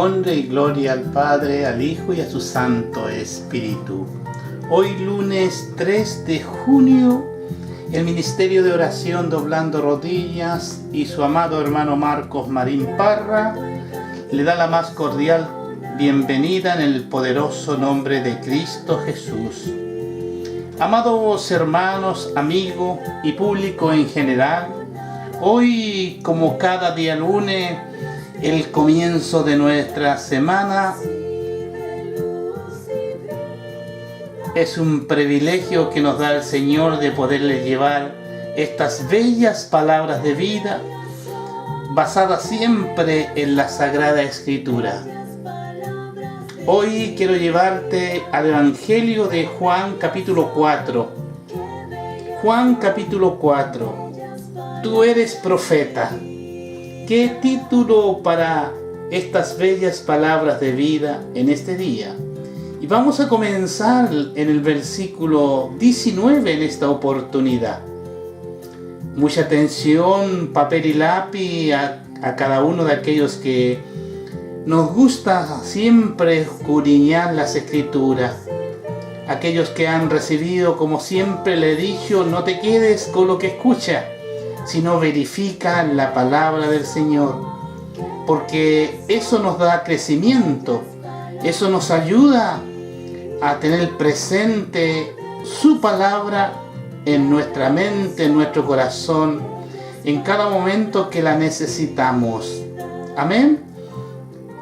Honra y gloria al Padre, al Hijo y a su Santo Espíritu. Hoy lunes 3 de junio, el Ministerio de Oración Doblando Rodillas y su amado hermano Marcos Marín Parra le da la más cordial bienvenida en el poderoso nombre de Cristo Jesús. Amados hermanos, amigos y público en general, hoy, como cada día lunes, el comienzo de nuestra semana, es un privilegio que nos da el Señor de poderle llevar estas bellas palabras de vida basadas siempre en la Sagrada Escritura. Hoy quiero llevarte al Evangelio de Juan capítulo 4. Juan capítulo 4. Tú eres profeta. ¿Qué título para estas bellas palabras de vida en este día? Y vamos a comenzar en el versículo 19 en esta oportunidad. Mucha atención, papel y lápiz a cada uno de aquellos que nos gusta siempre escudriñar las Escrituras. Aquellos que han recibido, como siempre le he dicho, no te quedes con lo que escuchas, sino verifica la palabra del Señor, porque eso nos da crecimiento, eso nos ayuda a tener presente su palabra en nuestra mente, en nuestro corazón, en cada momento que la necesitamos. Amén.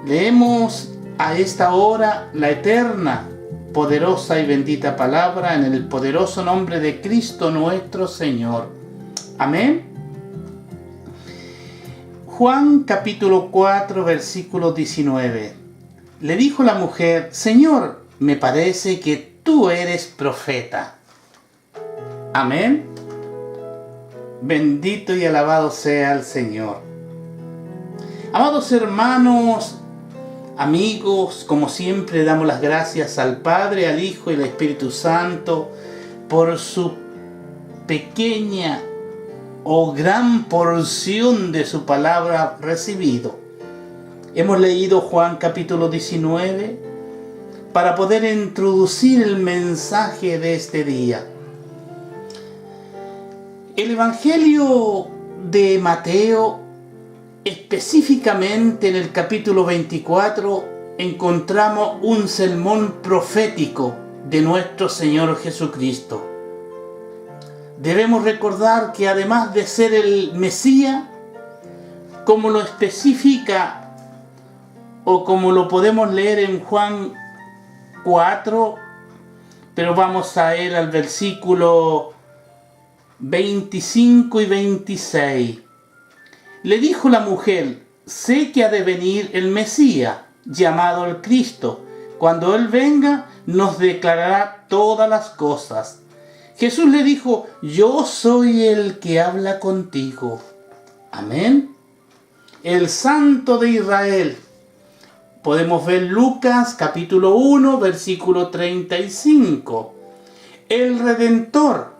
Leemos a esta hora la eterna, poderosa y bendita palabra en el poderoso nombre de Cristo nuestro Señor. Amén. Juan capítulo 4, versículo 19. Le dijo la mujer: Señor, me parece que tú eres profeta. Amén. Bendito y alabado sea el Señor. Amados hermanos, amigos, como siempre damos las gracias al Padre, al Hijo y al Espíritu Santo por su pequeña o gran porción de su palabra recibido. Hemos leído Juan capítulo 19 para poder introducir el mensaje de este día. El Evangelio de Mateo, específicamente en el capítulo 24, encontramos un sermón profético de nuestro Señor Jesucristo. Debemos recordar que además de ser el Mesías, como lo especifica o como lo podemos leer en Juan 4, pero vamos a ir al versículo 25 y 26. Le dijo la mujer: sé que ha de venir el Mesías, llamado el Cristo. Cuando Él venga, nos declarará todas las cosas. Jesús le dijo: yo soy el que habla contigo. Amén. El Santo de Israel. Podemos ver Lucas capítulo 1, versículo 35. El Redentor.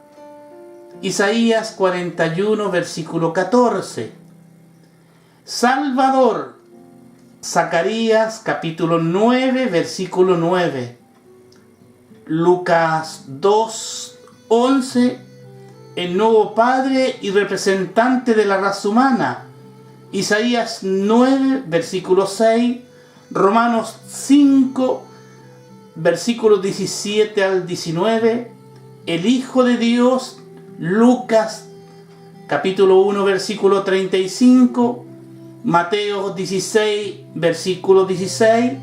Isaías 41, versículo 14. Salvador. Zacarías capítulo 9, versículo 9. Lucas 2, 11, el nuevo Padre y representante de la raza humana. Isaías 9, versículo 6, Romanos 5, versículos 17 al 19, el Hijo de Dios, Lucas capítulo 1, versículo 35, Mateo 16, versículo 16,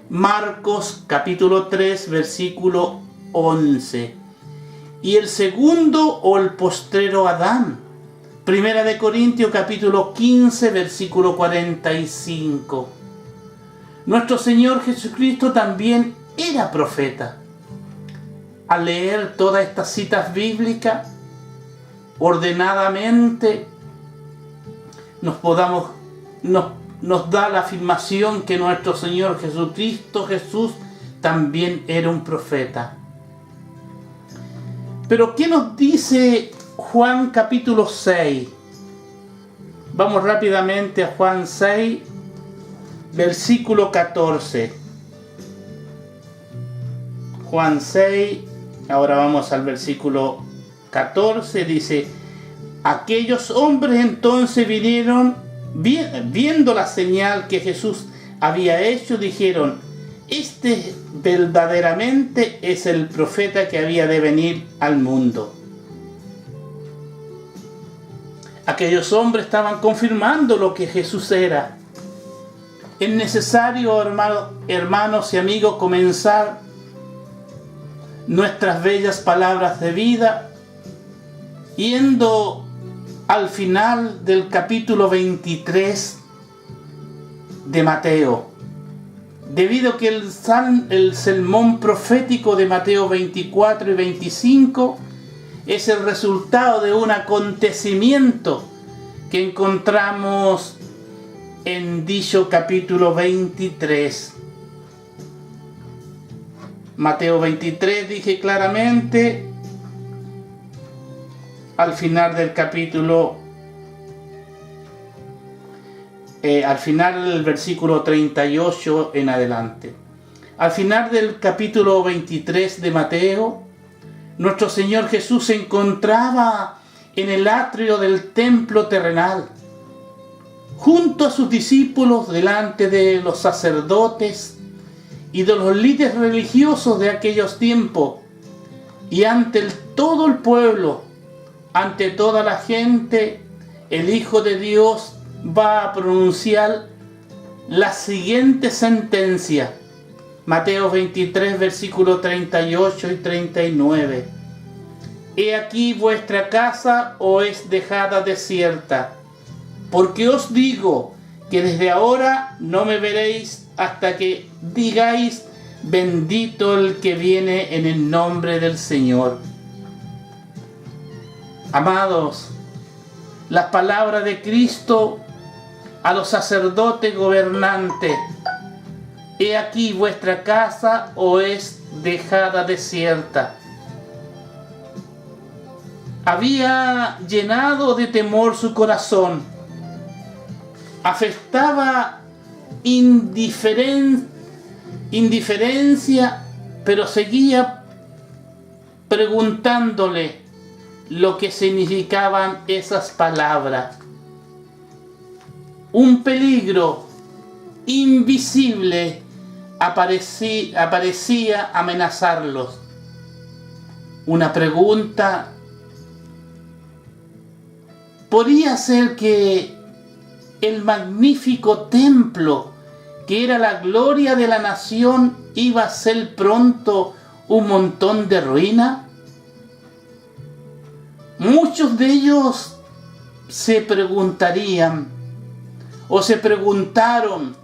Marcos capítulo 3, versículo 11. Y el segundo o el postrero Adán. Primera de Corintios capítulo 15, versículo 45. Nuestro Señor Jesucristo también era profeta. Al leer todas estas citas bíblicas, ordenadamente nos da la afirmación que nuestro Señor Jesucristo, Jesús, también era un profeta. Pero ¿qué nos dice Juan capítulo 6? Vamos rápidamente a Juan 6, versículo 14. Juan 6, ahora vamos al versículo 14, dice: aquellos hombres entonces vinieron, viendo la señal que Jesús había hecho, dijeron: este verdaderamente es el profeta que había de venir al mundo. Aquellos hombres estaban confirmando lo que Jesús era. Es necesario, hermanos y amigos, comenzar nuestras bellas palabras de vida yendo al final del capítulo 23 de Mateo, debido a que el sermón profético de Mateo 24 y 25 es el resultado de un acontecimiento que encontramos en dicho capítulo 23. Mateo 23 dije claramente al final del capítulo, al final del versículo 38 en adelante. Al final del capítulo 23 de Mateo, nuestro Señor Jesús se encontraba en el atrio del templo terrenal, junto a sus discípulos, delante de los sacerdotes y de los líderes religiosos de aquellos tiempos, y ante todo el pueblo, ante toda la gente, el Hijo de Dios va a pronunciar la siguiente sentencia. Mateo 23, versículos 38 y 39. He aquí vuestra casa os es dejada desierta, porque os digo que desde ahora no me veréis hasta que digáis: bendito el que viene en el nombre del Señor. Amados, las palabras de Cristo a los sacerdotes gobernantes: he aquí vuestra casa os es dejada desierta, había llenado de temor su corazón, afectaba indiferencia, pero seguía preguntándole lo que significaban esas palabras. Un peligro invisible aparecía amenazarlos. Una pregunta: ¿podría ser que el magnífico templo, que era la gloria de la nación, iba a ser pronto un montón de ruina? Muchos de ellos se preguntarían o se preguntaron.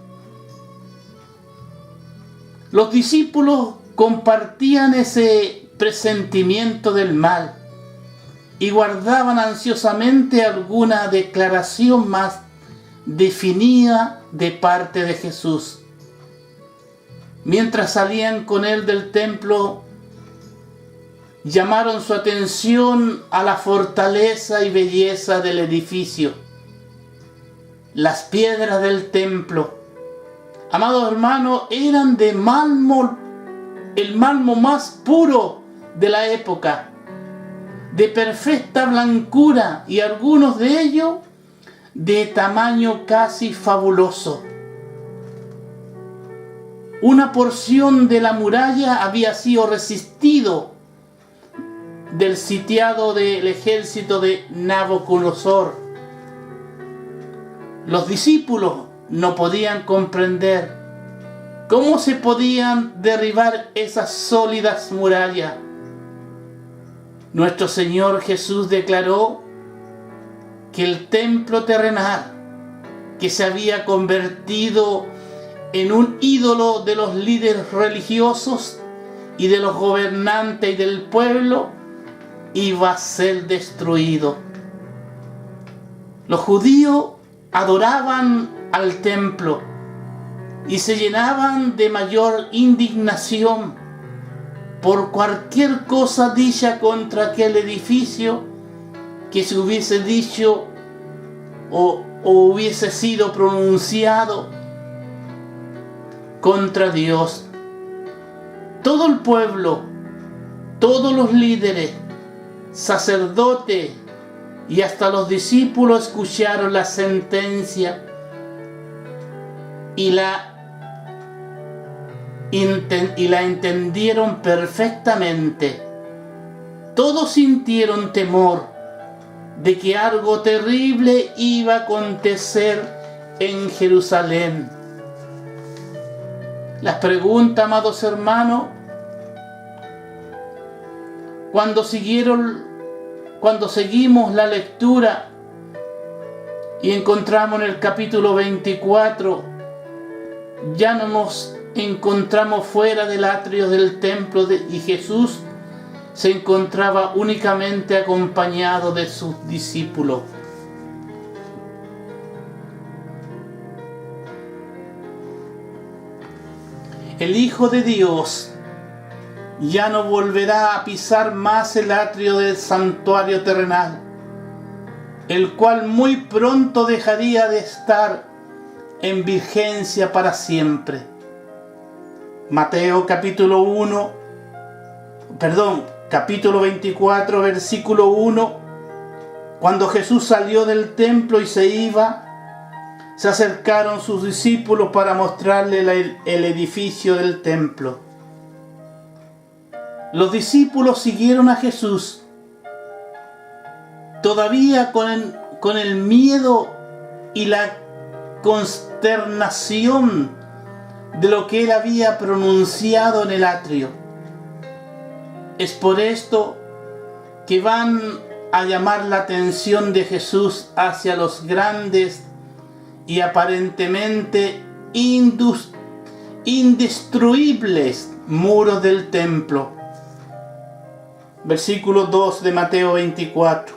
Los discípulos compartían ese presentimiento del mal y guardaban ansiosamente alguna declaración más definida de parte de Jesús. Mientras salían con él del templo, llamaron su atención a la fortaleza y belleza del edificio, las piedras del templo. Amados hermanos, eran de mármol, el mármol más puro de la época, de perfecta blancura, y algunos de ellos de tamaño casi fabuloso. Una porción de la muralla había sido resistido del sitiado del ejército de Nabucodonosor. Los discípulos no podían comprender cómo se podían derribar esas sólidas murallas. Nuestro Señor Jesús declaró que el templo terrenal, que se había convertido en un ídolo de los líderes religiosos y de los gobernantes y del pueblo, iba a ser destruido. Los judíos adoraban al templo y se llenaban de mayor indignación por cualquier cosa dicha contra aquel edificio que se hubiese dicho o hubiese sido pronunciado contra Dios. Todo el pueblo, todos los líderes, sacerdotes y hasta los discípulos escucharon la sentencia y la entendieron perfectamente. Todos sintieron temor de que algo terrible iba a acontecer en Jerusalén. Las preguntas, amados hermanos, cuando seguimos la lectura y encontramos en el capítulo 24, ya no nos encontramos fuera del atrio del templo y Jesús se encontraba únicamente acompañado de sus discípulos. El Hijo de Dios ya no volverá a pisar más el atrio del santuario terrenal, el cual muy pronto dejaría de estar en vigencia para siempre. Mateo capítulo 24, versículo 1. Cuando Jesús salió del templo y se iba, se acercaron sus discípulos para mostrarle el edificio del templo. Los discípulos siguieron a Jesús, todavía con el miedo y la consternación de lo que él había pronunciado en el atrio. Es por esto que van a llamar la atención de Jesús hacia los grandes y aparentemente indestruibles muros del templo. Versículo 2 de Mateo 24.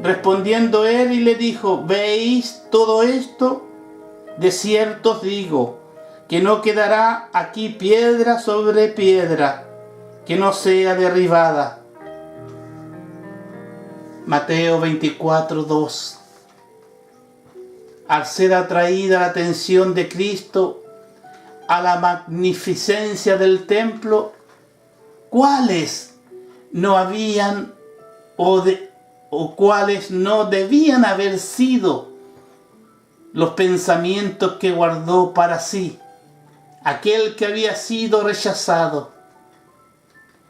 Respondiendo él y le dijo: ¿veis todo esto? De cierto os digo que no quedará aquí piedra sobre piedra que no sea derribada. Mateo 24, 2. Al ser atraída la atención de Cristo a la magnificencia del templo, ¿cuáles no habían o cuáles no debían haber sido los pensamientos que guardó para sí aquel que había sido rechazado?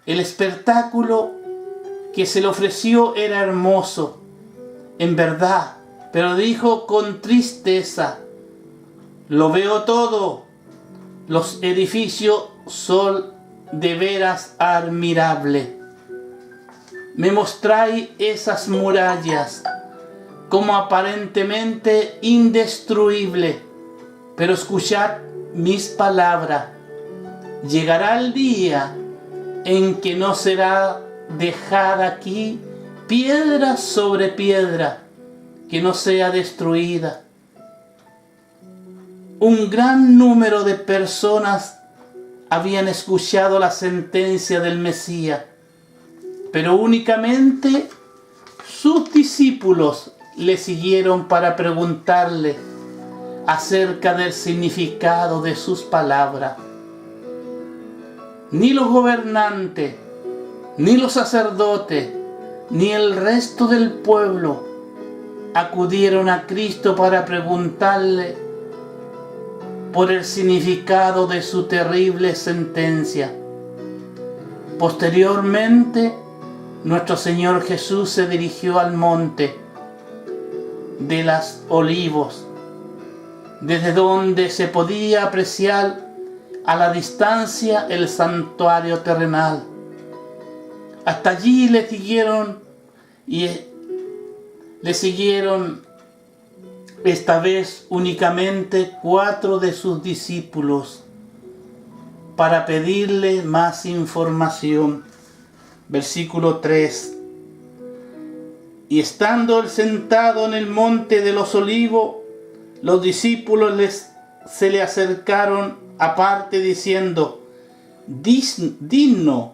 El espectáculo que se le ofreció era hermoso, en verdad, pero dijo con tristeza: lo veo todo, los edificios son de veras admirables. Me mostráis esas murallas como aparentemente indestruibles, pero escuchad mis palabras. Llegará el día en que no será dejada aquí piedra sobre piedra que no sea destruida. Un gran número de personas habían escuchado la sentencia del Mesías, pero únicamente sus discípulos le siguieron para preguntarle acerca del significado de sus palabras. Ni los gobernantes, ni los sacerdotes, ni el resto del pueblo acudieron a Cristo para preguntarle por el significado de su terrible sentencia. Posteriormente, nuestro Señor Jesús se dirigió al monte de los Olivos, desde donde se podía apreciar a la distancia el santuario terrenal. Hasta allí le siguieron esta vez únicamente 4 de sus discípulos para pedirle más información. Versículo 3. Y estando él sentado en el monte de los Olivos, los discípulos se le acercaron aparte diciendo: Dinos,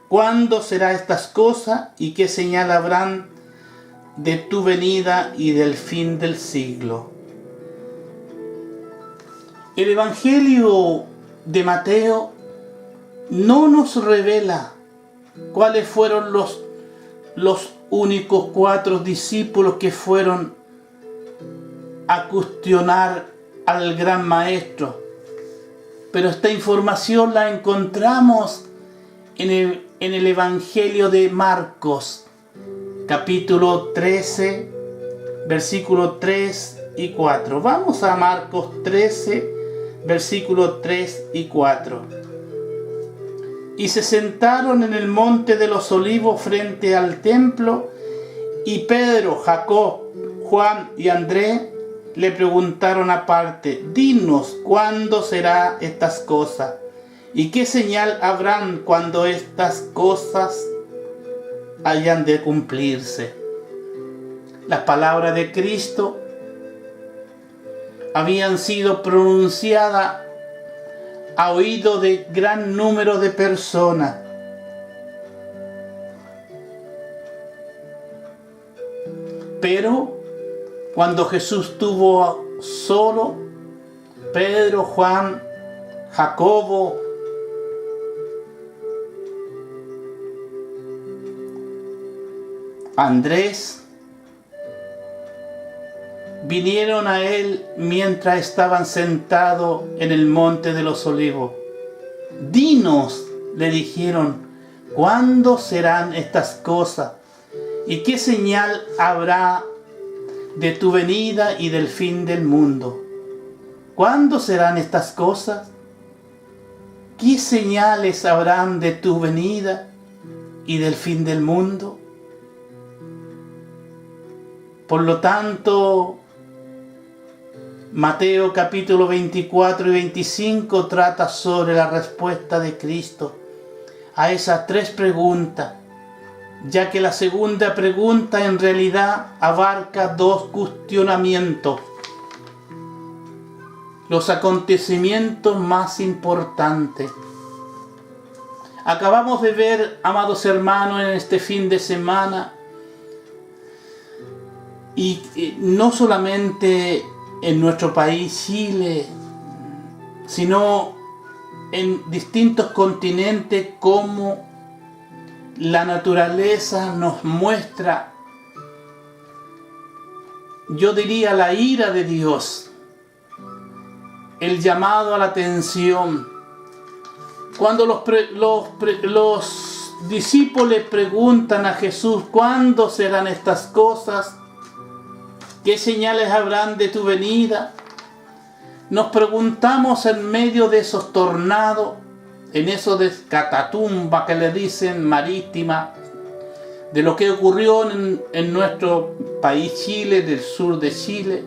¿cuándo será estas cosas y qué señal habrán de tu venida y del fin del siglo? El Evangelio de Mateo no nos revela cuáles fueron los únicos 4 discípulos que fueron a cuestionar al gran maestro. Pero esta información la encontramos en el Evangelio de Marcos, capítulo 13, versículos 3 y 4. Vamos a Marcos 13, versículos 3 y 4. Y se sentaron en el monte de los olivos frente al templo, y Pedro, Jacob, Juan y Andrés le preguntaron aparte: dinos, ¿cuándo serán estas cosas? ¿Y qué señal habrán cuando estas cosas hayan de cumplirse? Las palabras de Cristo habían sido pronunciadas a oído de gran número de personas. Pero cuando Jesús estuvo solo, Pedro, Juan, Jacobo, Andrés, vinieron a él mientras estaban sentados en el monte de los olivos. Dinos, le dijeron, ¿cuándo serán estas cosas? ¿Y qué señal habrá de tu venida y del fin del mundo? ¿Cuándo serán estas cosas? ¿Qué señales habrán de tu venida y del fin del mundo? Por lo tanto, Mateo capítulo 24 y 25 trata sobre la respuesta de Cristo a esas 3 preguntas, ya que la segunda pregunta en realidad abarca 2 cuestionamientos, los acontecimientos más importantes. Acabamos de ver, amados hermanos, en este fin de semana, y no solamente en nuestro país, Chile, sino en distintos continentes, cómo la naturaleza nos muestra, yo diría, la ira de Dios, el llamado a la atención. Cuando los discípulos preguntan a Jesús: ¿cuándo serán estas cosas? ¿Qué señales habrán de tu venida? Nos preguntamos en medio de esos tornados, en esos de catatumba que le dicen marítima, de lo que ocurrió en nuestro país Chile, del sur de Chile.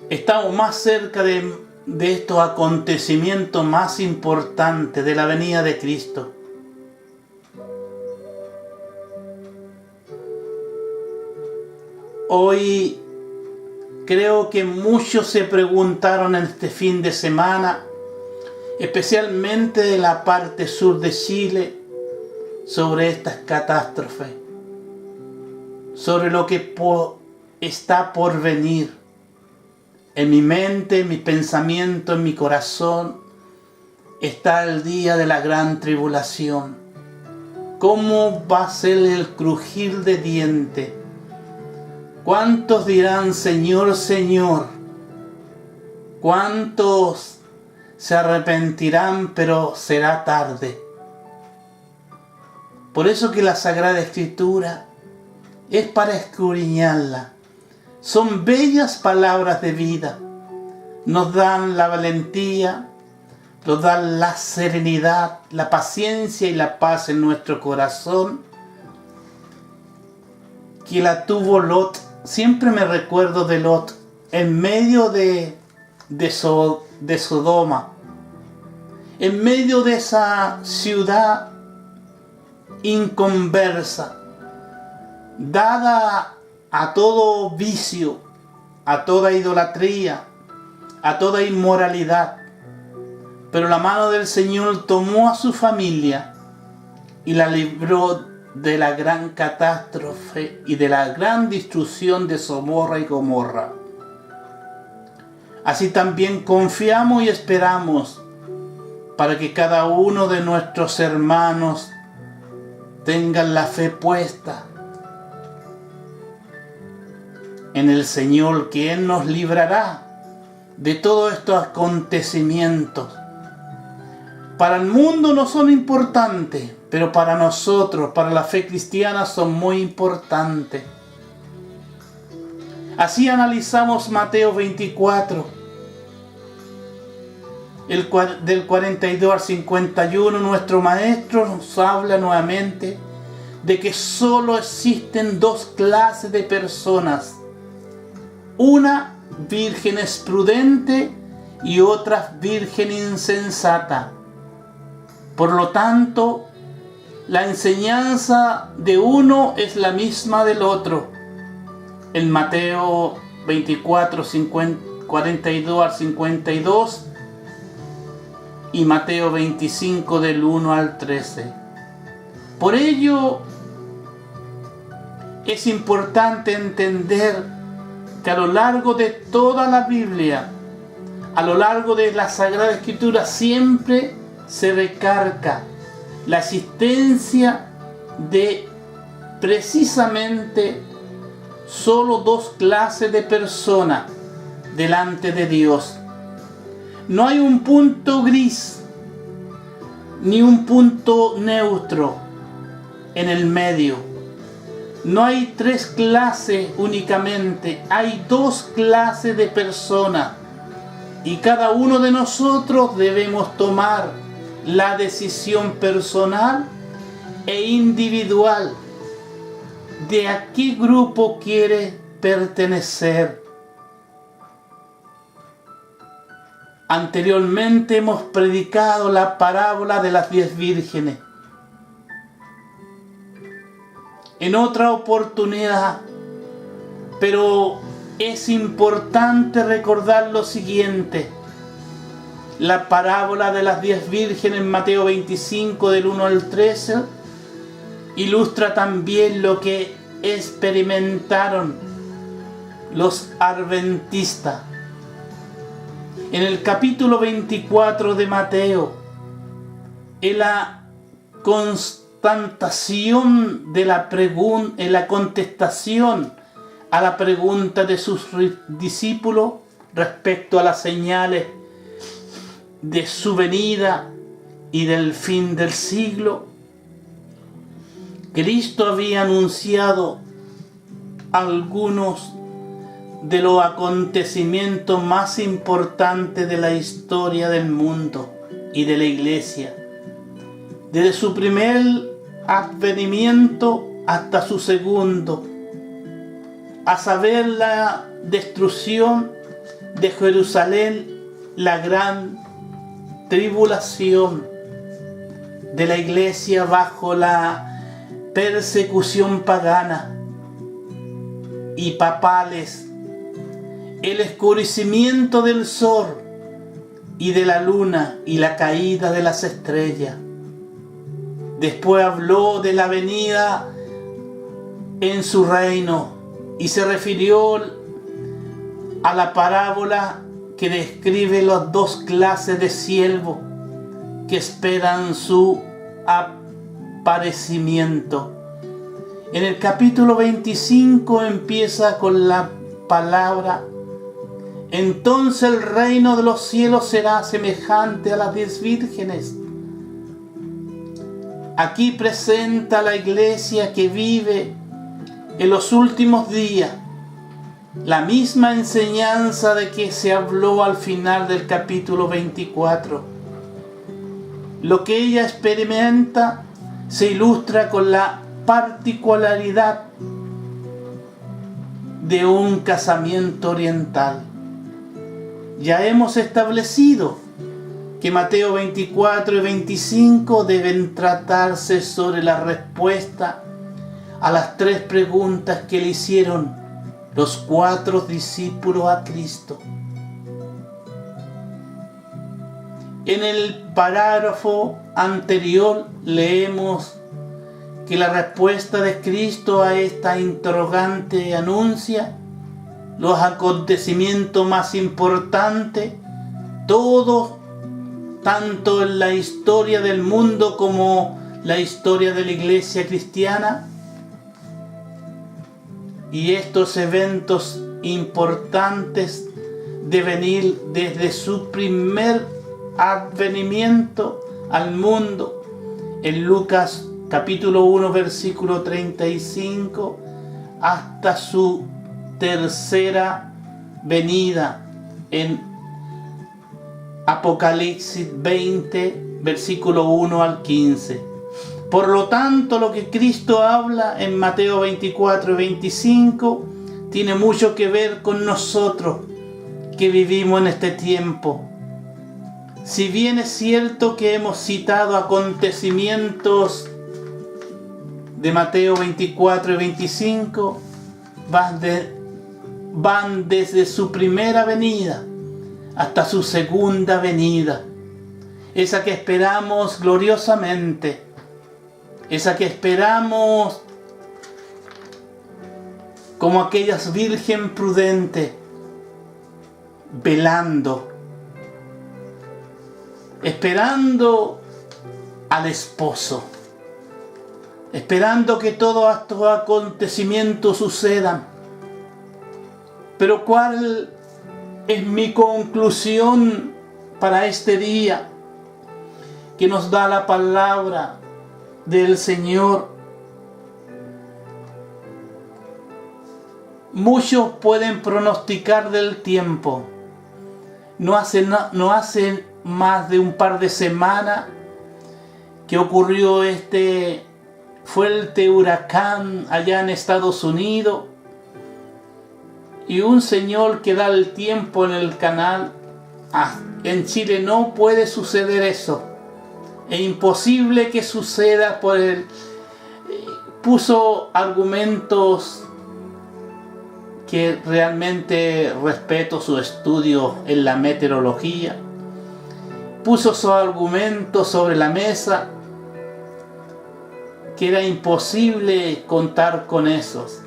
Estamos más cerca de estos acontecimientos más importantes de la venida de Cristo. Hoy creo que muchos se preguntaron en este fin de semana, especialmente de la parte sur de Chile, sobre estas catástrofes, sobre lo que está por venir. En mi mente, en mi pensamiento, en mi corazón, está el día de la gran tribulación. ¿Cómo va a ser el crujir de dientes? ¿Cuántos dirán: Señor, Señor? ¿Cuántos se arrepentirán, pero será tarde? Por eso que la Sagrada Escritura es para escudriñarla. Son bellas palabras de vida. Nos dan la valentía, nos dan la serenidad, la paciencia y la paz en nuestro corazón, que la tuvo Lot. Siempre me recuerdo de Lot, en medio de Sodoma, en medio de esa ciudad inconversa, dada a todo vicio, a toda idolatría, a toda inmoralidad. Pero la mano del Señor tomó a su familia y la libró de la gran catástrofe y de la gran destrucción de Sodoma y Gomorra. Así también confiamos y esperamos para que cada uno de nuestros hermanos tenga la fe puesta en el Señor, que Él nos librará de todos estos acontecimientos. Para el mundo no son importantes, pero para nosotros, para la fe cristiana, son muy importantes. Así analizamos Mateo 24, del 42 al 51. Nuestro maestro nos habla nuevamente de que solo existen dos clases de personas: una virgen prudente y otra virgen insensata. Por lo tanto, la enseñanza de uno es la misma del otro. En Mateo 24, 42 al 52 y Mateo 25 del 1 al 13. Por ello, es importante entender que a lo largo de toda la Biblia, a lo largo de la Sagrada Escritura, siempre se recarga la existencia de precisamente solo dos clases de personas delante de Dios. No hay un punto gris ni un punto neutro en el medio. No hay tres clases únicamente, hay dos clases de personas, y cada uno de nosotros debemos tomar la decisión personal e individual de a qué grupo quiere pertenecer. Anteriormente hemos predicado la parábola de las 10 vírgenes. En otra oportunidad, pero es importante recordar lo siguiente: la parábola de las 10 vírgenes en Mateo 25 del 1 al 13 ilustra también lo que experimentaron los adventistas. En el capítulo 24 de Mateo, en la constatación de en la contestación a la pregunta de sus discípulos respecto a las señales de su venida y del fin del siglo, Cristo había anunciado algunos de los acontecimientos más importantes de la historia del mundo y de la Iglesia, desde su primer advenimiento hasta su segundo, a saber, la destrucción de Jerusalén, la gran tribulación de la Iglesia bajo la persecución pagana y papales, el oscurecimiento del sol y de la luna y la caída de las estrellas. Después habló de la venida en su reino y se refirió a la parábola que describe las dos clases de siervos que esperan su aparecimiento. En el capítulo 25 empieza con la palabra: entonces el reino de los cielos será semejante a las 10 vírgenes. Aquí presenta la Iglesia que vive en los últimos días la misma enseñanza de que se habló al final del capítulo 24. Lo que ella experimenta se ilustra con la particularidad de un casamiento oriental. Ya hemos establecido que Mateo 24 y 25 deben tratarse sobre la respuesta a las 3 preguntas que le hicieron los 4 discípulos a Cristo. En el parágrafo anterior leemos que la respuesta de Cristo a esta interrogante anuncia los acontecimientos más importantes, todos, tanto en la historia del mundo como la historia de la iglesia cristiana. Y estos eventos importantes deben ir desde su primer advenimiento al mundo, en Lucas capítulo 1 versículo 35, hasta su tercera venida en Apocalipsis 20 versículo 1 al 15. Por lo tanto, lo que Cristo habla en Mateo 24 y 25 tiene mucho que ver con nosotros que vivimos en este tiempo. Si bien es cierto que hemos citado acontecimientos de Mateo 24 y 25, van desde su primera venida hasta su segunda venida, esa que esperamos gloriosamente, esa que esperamos como aquellas virgen prudente, velando, esperando al esposo, esperando que todos estos acontecimientos sucedan. Pero ¿cuál es mi conclusión para este día que nos da la palabra del Señor? Muchos pueden pronosticar del tiempo. No hace más de un par de semanas que ocurrió este fuerte huracán allá en Estados Unidos, y un señor que da el tiempo en el canal. En Chile no puede suceder eso, es imposible que suceda. Puso argumentos que realmente respeto su estudio en la meteorología, puso sus argumentos sobre la mesa, que era imposible contar con esos.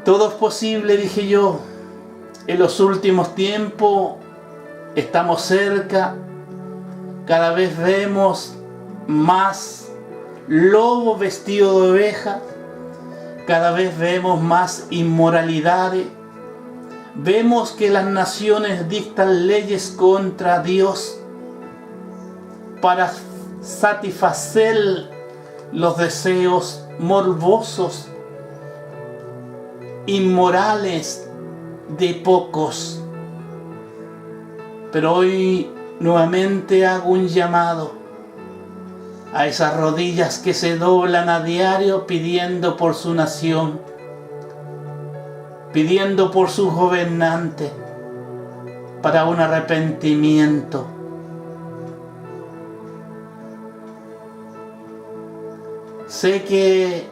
Todo es posible, dije yo. En los últimos tiempos estamos cerca, cada vez vemos más lobos vestidos de oveja, cada vez vemos más inmoralidades, vemos que las naciones dictan leyes contra Dios para satisfacer los deseos morbosos, inmorales de pocos. Pero hoy nuevamente hago un llamado a esas rodillas que se doblan a diario pidiendo por su nación, pidiendo por sus gobernantes, para un arrepentimiento. Sé que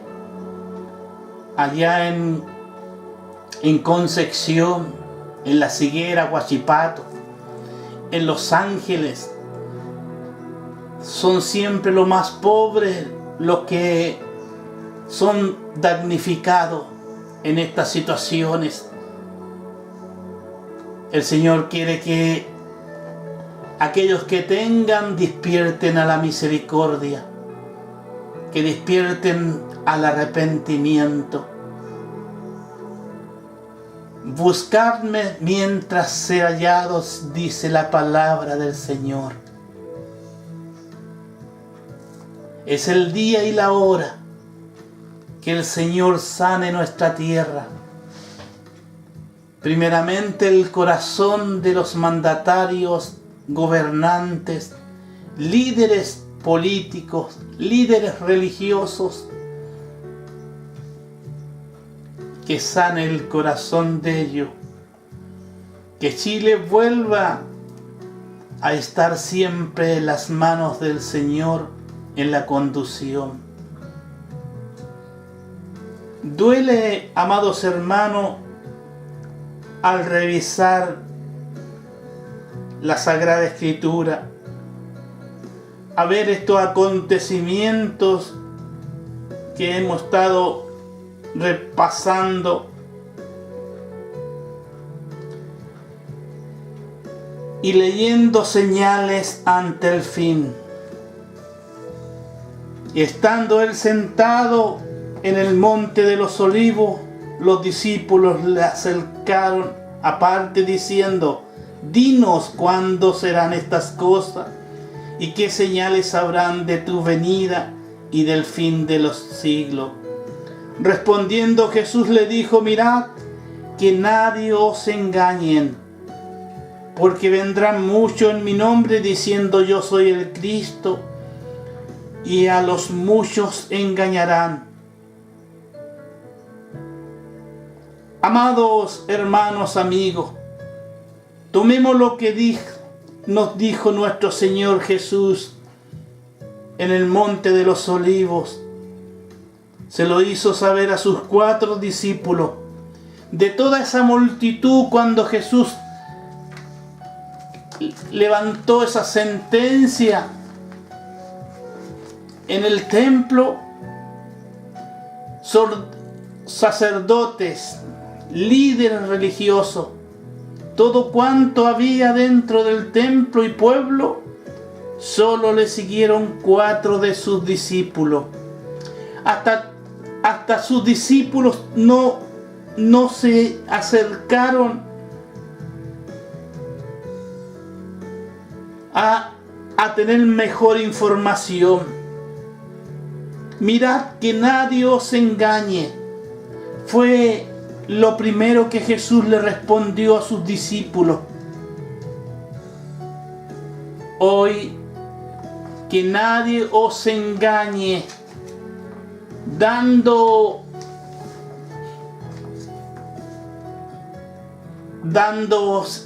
allá en Concepción, en La Higuera, Huachipato, en Los Ángeles, son siempre los más pobres los que son damnificados en estas situaciones. El Señor quiere que aquellos que tengan despierten a la misericordia, que despierten al arrepentimiento. Buscadme mientras sea hallados, dice la palabra del Señor. Es el día y la hora que el Señor sane nuestra tierra. Primeramente el corazón de los mandatarios, gobernantes, líderes políticos, líderes religiosos, que sane el corazón de ellos, que Chile vuelva a estar siempre en las manos del Señor en la conducción. Duele, amados hermanos, al revisar la Sagrada Escritura, a ver estos acontecimientos que hemos estado repasando y leyendo señales ante el fin. Y estando él sentado en el monte de los olivos, los discípulos le acercaron aparte diciendo: dinos cuándo serán estas cosas y qué señales habrán de tu venida y del fin de los siglos. Respondiendo Jesús le dijo: mirad que nadie os engañen, porque vendrán muchos en mi nombre diciendo yo soy el Cristo, y a los muchos engañarán. Amados hermanos, amigos, tomemos lo que nos dijo nuestro Señor Jesús en el monte de los olivos. Se lo hizo saber a sus 4 discípulos. De toda esa multitud, cuando Jesús levantó esa sentencia en el templo, sacerdotes, líderes religiosos, todo cuanto había dentro del templo y pueblo, solo le siguieron 4 de sus discípulos. Hasta sus discípulos no se acercaron a tener mejor información. Mirad que nadie os engañe. Fue lo primero que Jesús le respondió a sus discípulos. Hoy, que nadie os engañe, dándoos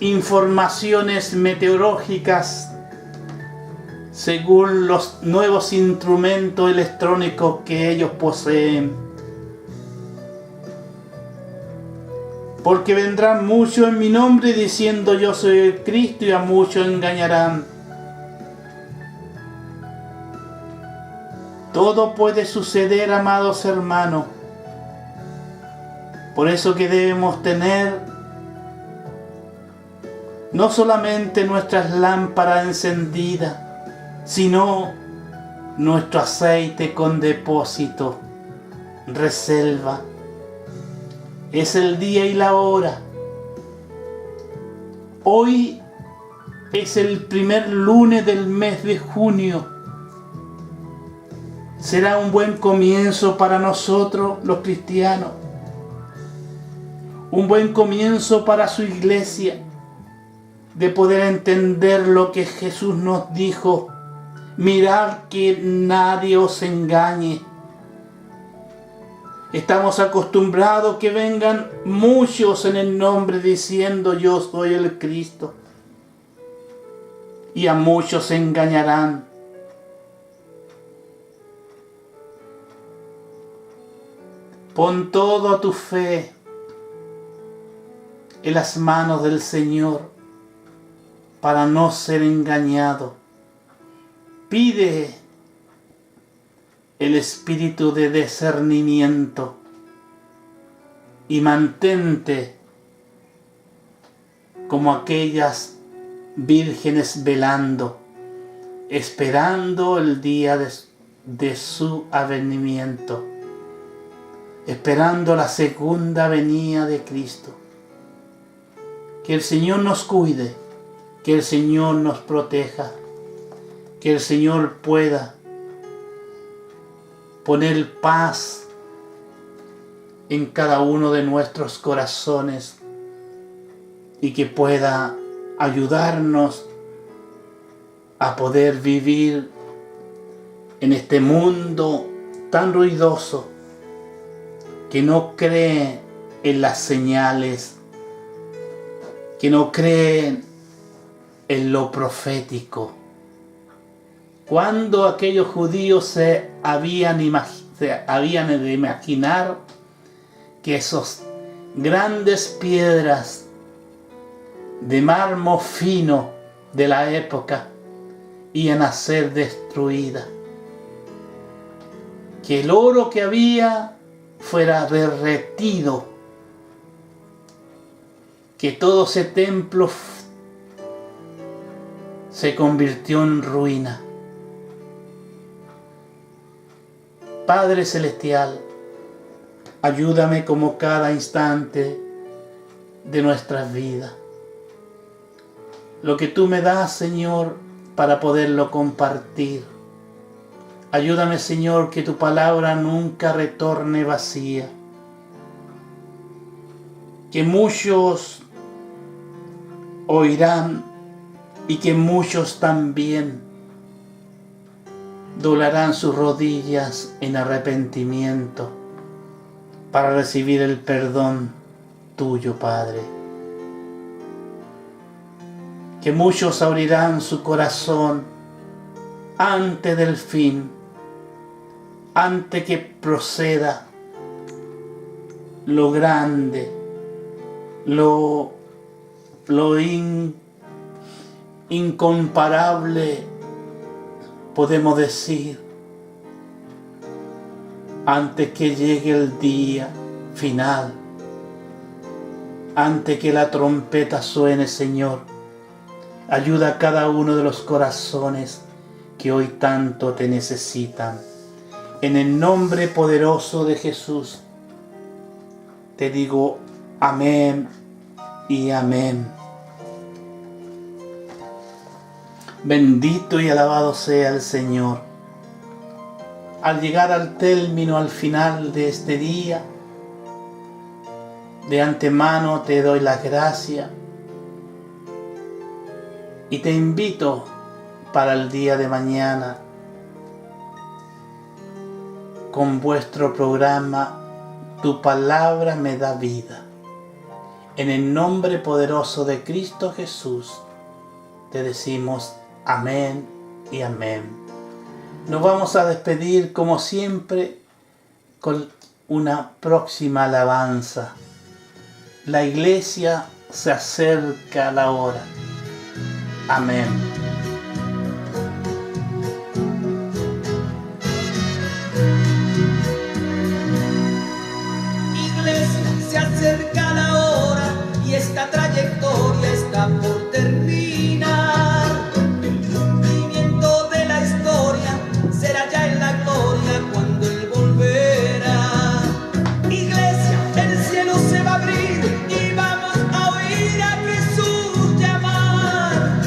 informaciones meteorológicas según los nuevos instrumentos electrónicos que ellos poseen. Porque vendrán muchos en mi nombre diciendo yo soy el Cristo, y a muchos engañarán. Todo puede suceder, amados hermanos. Por eso que debemos tener no solamente nuestras lámparas encendidas, sino nuestro aceite con depósito, reserva. Es el día y la hora. Hoy es el primer lunes del mes de junio. Será un buen comienzo para nosotros los cristianos. Un buen comienzo para su iglesia, de poder entender lo que Jesús nos dijo. Mirad que nadie os engañe. Estamos acostumbrados que vengan muchos en el nombre diciendo yo soy el Cristo, y a muchos engañarán. Pon toda tu fe en las manos del Señor para no ser engañado. Pide el espíritu de discernimiento y mantente como aquellas vírgenes velando, esperando el día de su advenimiento, esperando la segunda venida de Cristo. Que el Señor nos cuide, que el Señor nos proteja, que el Señor pueda poner paz en cada uno de nuestros corazones y que pueda ayudarnos a poder vivir en este mundo tan ruidoso que no cree en las señales, que no cree en lo profético. Cuando aquellos judíos se habían de imaginar que esas grandes piedras de mármol fino de la época iban a ser destruidas, que el oro que había fuera derretido, que todo ese templo se convirtió en ruina. Padre Celestial, ayúdame como cada instante de nuestras vidas. Lo que tú me das, Señor, para poderlo compartir. Ayúdame, Señor, que tu palabra nunca retorne vacía. Que muchos oirán y que muchos también doblarán sus rodillas en arrepentimiento para recibir el perdón tuyo, Padre. Que muchos abrirán su corazón antes del fin, antes que proceda lo grande, lo incomparable, podemos decir, antes que llegue el día final, antes que la trompeta suene, Señor. Ayuda a cada uno de los corazones que hoy tanto te necesitan. En el nombre poderoso de Jesús, te digo amén y amén. Bendito y alabado sea el Señor. Al llegar al término, al final de este día, de antemano te doy las gracias y te invito para el día de mañana con vuestro programa Tu Palabra Me Da Vida. En el nombre poderoso de Cristo Jesús te decimos amén y amén. Nos vamos a despedir como siempre con una próxima alabanza. La iglesia se acerca a la hora. Amén. Iglesia, se acerca la hora y esta trayectoria está por terminar. El cumplimiento de la historia será ya en la gloria cuando Él volverá. Iglesia, el cielo se va a abrir y vamos a oír a Jesús llamar.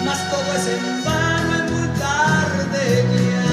mas todo es en vano, es muy tarde ya.